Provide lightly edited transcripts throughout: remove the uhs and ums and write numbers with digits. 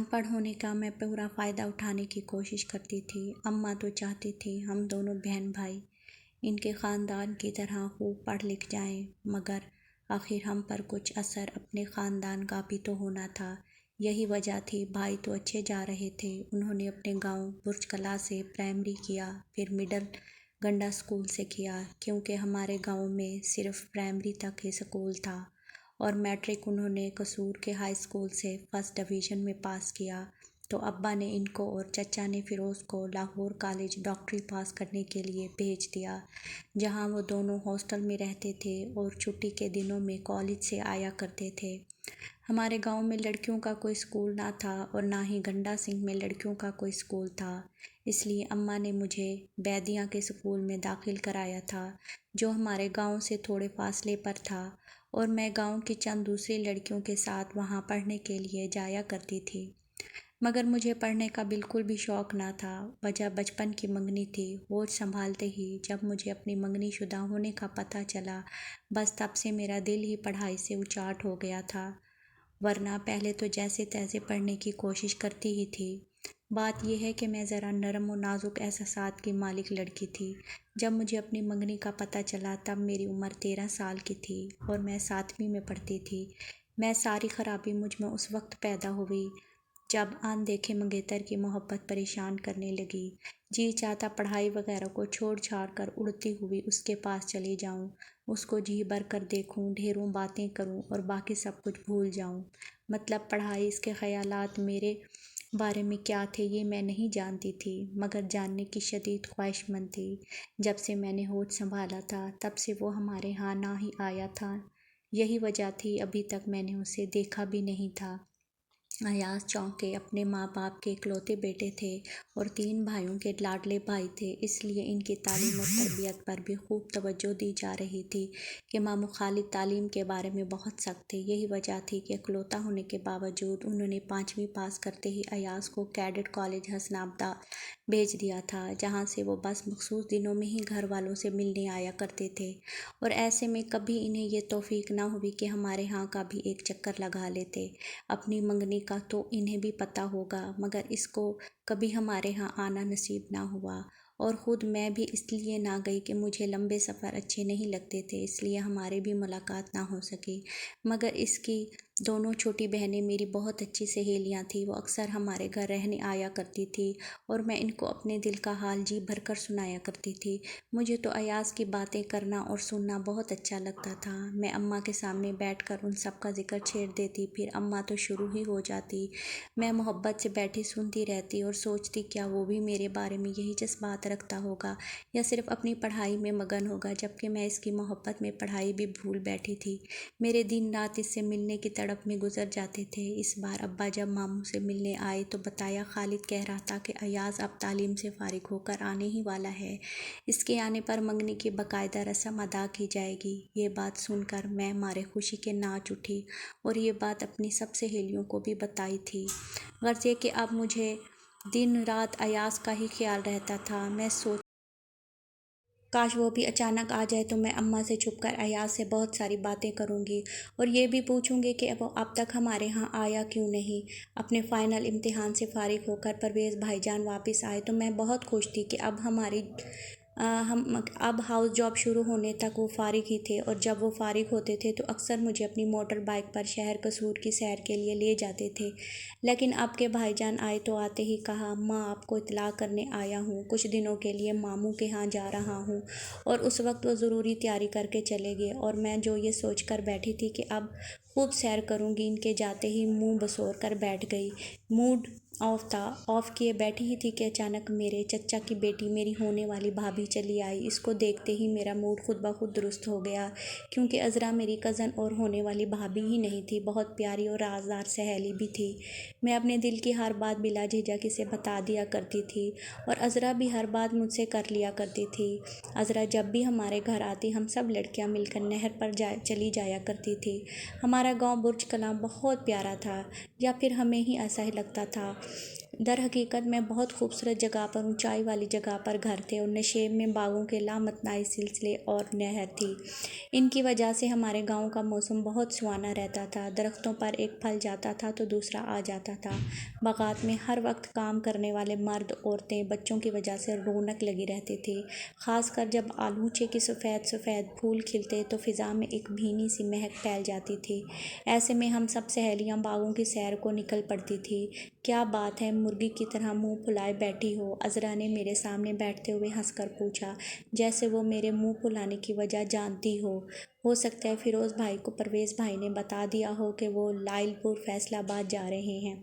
پڑھ ہونے کا میں پورا فائدہ اٹھانے کی کوشش کرتی تھی۔ اماں تو چاہتی تھی ہم دونوں بہن بھائی ان کے خاندان کی طرح خوب پڑھ لکھ جائیں، مگر آخر ہم پر کچھ اثر اپنے خاندان کا بھی تو ہونا تھا۔ یہی وجہ تھی۔ بھائی تو اچھے جا رہے تھے، انہوں نے اپنے گاؤں برج کلاں سے پرائمری کیا، پھر مڈل گنڈا اسکول سے کیا، کیونکہ ہمارے گاؤں میں صرف پرائمری تک ہی اسکول تھا، اور میٹرک انہوں نے قصور کے ہائی اسکول سے فرسٹ ڈویژن میں پاس کیا۔ تو ابا نے ان کو اور چچا نے فیروز کو لاہور کالج ڈاکٹری پاس کرنے کے لیے بھیج دیا، جہاں وہ دونوں ہاسٹل میں رہتے تھے اور چھٹی کے دنوں میں کالج سے آیا کرتے تھے۔ ہمارے گاؤں میں لڑکیوں کا کوئی اسکول نہ تھا اور نہ ہی گنڈا سنگھ میں لڑکیوں کا کوئی اسکول تھا، اس لیے اماں نے مجھے بیدیاں کے اسکول میں داخل کرایا تھا، جو ہمارے گاؤں سے تھوڑے فاصلے پر تھا، اور میں گاؤں کی چند دوسری لڑکیوں کے ساتھ وہاں پڑھنے کے لیے جایا کرتی تھی۔ مگر مجھے پڑھنے کا بالکل بھی شوق نہ تھا۔ وجہ بچپن کی منگنی تھی۔ ہوش سنبھالتے ہی جب مجھے اپنی منگنی شدہ ہونے کا پتہ چلا، بس تب سے میرا دل ہی پڑھائی سے اچاٹ ہو گیا تھا، ورنہ پہلے تو جیسے تیسے پڑھنے کی کوشش کرتی ہی تھی۔ بات یہ ہے کہ میں ذرا نرم و نازک احساسات کی مالک لڑکی تھی۔ جب مجھے اپنی منگنی کا پتہ چلا تب میری عمر 13 سال کی تھی اور میں 7ویں میں پڑھتی تھی۔ میں ساری خرابی مجھ میں اس وقت پیدا ہوئی جب ان دیکھے منگیتر کی محبت پریشان کرنے لگی۔ جی چاہتا پڑھائی وغیرہ کو چھوڑ چھاڑ کر اڑتی ہوئی اس کے پاس چلی جاؤں، اس کو جی بھر کر دیکھوں، ڈھیروں باتیں کروں اور باقی سب کچھ بھول جاؤں۔ مطلب پڑھائی، اس کے خیالات میرے بارے میں کیا تھے یہ میں نہیں جانتی تھی، مگر جاننے کی شدید خواہش مند تھی۔ جب سے میں نے ہوش سنبھالا تھا تب سے وہ ہمارے ہاں نہ ہی آیا تھا۔ یہی وجہ تھی ابھی تک میں نے اسے دیکھا بھی نہیں تھا۔ ایاز چونکہ اپنے ماں باپ کے اکلوتے بیٹے تھے اور 3 بھائیوں کے لاڈلے بھائی تھے، اس لیے ان کی تعلیم اور تربیت پر بھی خوب توجہ دی جا رہی تھی کہ ماموں خالد تعلیم کے بارے میں بہت سخت تھے۔ یہی وجہ تھی کہ اکلوتا ہونے کے باوجود انہوں نے 5ویں پاس کرتے ہی ایاز کو کیڈٹ کالج حسن آباد بھیج دیا تھا، جہاں سے وہ بس مخصوص دنوں میں ہی گھر والوں سے ملنے آیا کرتے تھے، اور ایسے میں کبھی انہیں یہ توفیق نہ ہوئی کہ ہمارے ہاں کا بھی ایک چکر لگا لیتے۔ اپنی منگنی کا تو انہیں بھی پتہ ہوگا، مگر اس کو کبھی ہمارے ہاں آنا نصیب نہ ہوا، اور خود میں بھی اس لیے نہ گئی کہ مجھے لمبے سفر اچھے نہیں لگتے تھے، اس لیے ہماری بھی ملاقات نہ ہو سکی۔ مگر اس کی دونوں چھوٹی بہنیں میری بہت اچھی سہیلیاں تھیں، وہ اکثر ہمارے گھر رہنے آیا کرتی تھی اور میں ان کو اپنے دل کا حال جی بھر کر سنایا کرتی تھی۔ مجھے تو ایاز کی باتیں کرنا اور سننا بہت اچھا لگتا تھا۔ میں اماں کے سامنے بیٹھ کر ان سب کا ذکر چھیڑ دیتی، پھر اماں تو شروع ہی ہو جاتی۔ میں محبت سے بیٹھی سنتی رہتی اور سوچتی کیا وہ بھی میرے بارے میں یہی جذبات رکھتا ہوگا یا صرف اپنی پڑھائی میں مگن ہوگا، جبکہ میں اس کی محبت میں پڑھائی بھی بھول بیٹھی تھی۔ میرے دن رات اس سے ملنے کی تڑپ میں گزر جاتے تھے۔ اس بار ابا جب ماموں سے ملنے آئے تو بتایا خالد کہہ رہا تھا کہ ایاز اب تعلیم سے فارغ ہو کر آنے ہی والا ہے، اس کے آنے پر منگنی کی باقاعدہ رسم ادا کی جائے گی۔ یہ بات سن کر میں مارے خوشی کے ناچ اٹھی اور یہ بات اپنی سب سہیلیوں کو بھی بتائی تھی۔ غرض یہ کہ اب مجھے دن رات ایاز کا ہی خیال رہتا تھا۔ میں سوچ کاش وہ بھی اچانک آ جائے تو میں اماں سے چھپ کر ایاز سے بہت ساری باتیں کروں گی اور یہ بھی پوچھوں گی کہ وہ اب تک ہمارے ہاں آیا کیوں نہیں۔ اپنے فائنل امتحان سے فارغ ہو کر پرویز بھائی جان واپس آئے تو میں بہت خوش تھی کہ اب ہاؤس جاب شروع ہونے تک وہ فارغ ہی تھے، اور جب وہ فارغ ہوتے تھے تو اکثر مجھے اپنی موٹر بائیک پر شہر قصور کی سیر کے لیے لے جاتے تھے۔ لیکن اب کے بھائی جان آئے تو آتے ہی کہا، ماں آپ کو اطلاع کرنے آیا ہوں، کچھ دنوں کے لیے ماموں کے ہاں جا رہا ہوں، اور اس وقت وہ ضروری تیاری کر کے چلے گئے، اور میں جو یہ سوچ کر بیٹھی تھی کہ اب خوب سیر کروں گی، ان کے جاتے ہی منہ بسور کر بیٹھ گئی۔ موڈ آف تھا، آف کیے بیٹھی ہی تھی کہ اچانک میرے چچا کی بیٹی، میری ہونے والی بھابھی چلی آئی۔ اس کو دیکھتے ہی میرا موڈ خود بخود درست ہو گیا، کیونکہ عذرا میری کزن اور ہونے والی بھابھی ہی نہیں تھی، بہت پیاری اور رازدار سہیلی بھی تھی۔ میں اپنے دل کی ہر بات بلا جھجک اسے بتا دیا کرتی تھی، اور عذرا بھی ہر بات مجھ سے کر لیا کرتی تھی۔ عذرا جب بھی ہمارے گھر آتی ہم سب لڑکیاں مل کر نہر پر چلی جایا کرتی تھی۔ ہمارا گاؤں برج کلاں بہت پیارا تھا، یا پھر ہمیں ہی ایسا ہی لگتا تھا۔ در حقیقت میں بہت خوبصورت جگہ پر، اونچائی والی جگہ پر گھر تھے اور نشیب میں باغوں کے لامتناہی سلسلے اور نہر تھی۔ ان کی وجہ سے ہمارے گاؤں کا موسم بہت سہانا رہتا تھا۔ درختوں پر ایک پھل جاتا تھا تو دوسرا آ جاتا تھا۔ باغات میں ہر وقت کام کرنے والے مرد، عورتیں، بچوں کی وجہ سے رونق لگی رہتی تھی۔ خاص کر جب آلوچے کے سفید سفید پھول کھلتے تو فضا میں ایک بھینی سی مہک پھیل جاتی تھی۔ ایسے میں ہم سب سہیلیاں باغوں کی سیر کو نکل پڑتی تھیں۔ کیا بات ہے، مرغی کی طرح منہ پھلائے بیٹھی ہو؟ عذرا نے میرے سامنے بیٹھتے ہوئے ہنس کر پوچھا، جیسے وہ میرے منہ پھلانے کی وجہ جانتی ہو سکتا ہے فیروز بھائی کو پرویز بھائی نے بتا دیا ہو کہ وہ لائل پور فیصل آباد جا رہے ہیں،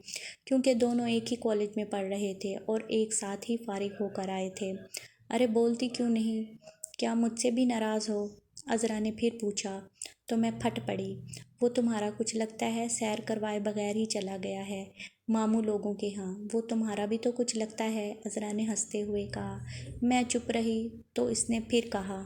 کیونکہ دونوں ایک ہی کالج میں پڑھ رہے تھے اور ایک ساتھ ہی فارغ ہو کر آئے تھے۔ ارے بولتی کیوں نہیں؟ کیا مجھ سے بھی ناراض ہو؟ عذرا نے پھر پوچھا تو میں پھٹ پڑی۔ وہ تمہارا کچھ لگتا ہے سیر کروائے بغیر ہی چلا گیا ہے ماموں لوگوں کے ہاں۔ وہ تمہارا بھی تو کچھ لگتا ہے، عذرا نے ہنستے ہوئے کہا۔ میں چپ رہی تو اس نے پھر کہا،